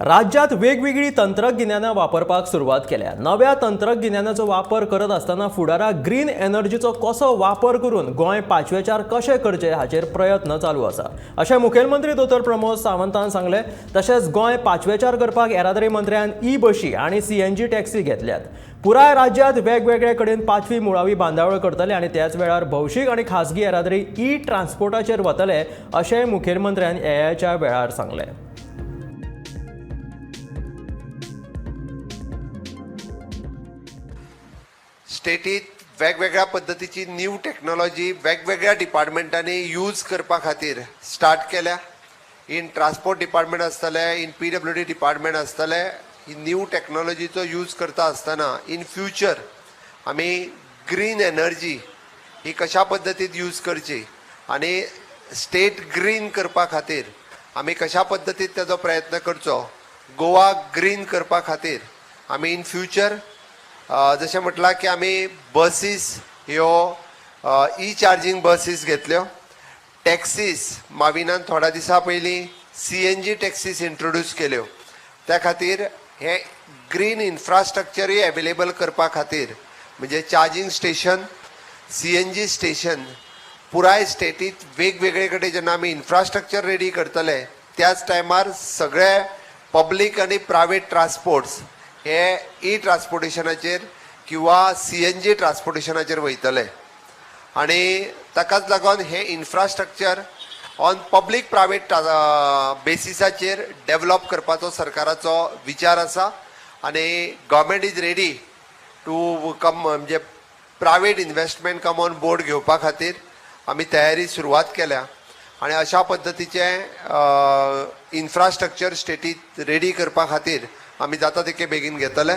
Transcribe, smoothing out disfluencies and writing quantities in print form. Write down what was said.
राज्यात वेगवेगळी तंत्रगिन्यानां वापरपाक सुरवात केल्या। नव्या तंत्रगिन्यानाचो वापर करत असताना फुडाराक ग्रीन एनर्जीचो कसो वापर करून गोंय पांचवेचार कशें करचें हाचेर प्रयत्न चालू आसा अशें मुखेलमंत्री दोतोर प्रमोद सावंतान सांगलें। तशेंच गोंय पांचवेचार करपाक येरादारी मंत्र्यान बशी आनी CNG टॅक्सी घेतल्यात। पुराय राज्यांत वेगवेगळे कडेन पांचवी मुळावी बांदावळ करतले आनी त्याच वेळार भौशीक आनी खासगी येरादारी ट्रान्सपोर्टाचेर वतले अशें मुखेलमंत्र्यान ह्या वेळार सांगलें। स्टेटीत वेगवेगळ्या पद्धतीची न्यू टेक्नॉलॉजी वेगवेगळ्या डिपार्टमेंटांनी यूज करपा खातीर स्टार्ट केल्या। इन ट्रान्सपोर्ट डिपार्टमेंट आसतले, इन PWD डिपार्टमेंट आसतले, ही न्यू टेक्नॉलॉजीचो यूज करता आसतना इन फ्युचर आमी ग्रीन एनर्जी ही कशा पद्दतीन यूज करची आनी स्टेट ग्रीन करपा खातीर आमी कशा पद्दतीन तेजो प्रयत्न करचो, गोवा ग्रीन करपा खातीर आमी इन फ्युचर जशें म्हटलां की आमी बसीस ह्यो चार्जिंग बसीस घेतल्यो। टॅक्सीस माविनान थोड्या दिसा पयलीं CNG टॅक्सीस इंट्रोड्यूस केल्यो। त्या खातीर हे ग्रीन इन्फ्रास्ट्रक्चरूय अवेलेबल करपा खातीर म्हणजे चार्जिंग स्टेशन, CNG स्टेशन पुराय स्टेटीत वेगवेगळे कडेन जेन्ना आमी इन्फ्रास्ट्रक्चर रेडी करतले त्याच टायमार सगळे पब्लीक आनी प्रायवेट ट्रान्सपोर्ट्स हे ट्रान्सपोर्टेशनाचेर किंवा CNG ट्रान्सपोर्टेशनाचेर वयतले आनी ताकाच लागून हे इन्फ्रास्ट्रक्चर ऑन पब्लीक प्रायवेट बेसिसाचेर डेवलप करपाचो सरकाराचो विचार आसा आनी government is ready to come म्हणजे private investment come on board घेवपा खातीर आमी तयारी सुरवात केल्या आनी अशा पद्दतीचे इन्फ्रास्ट्रक्चर स्टेटीत रेडी करपा खातीर आमी जाता तितके बेगीन घेतले।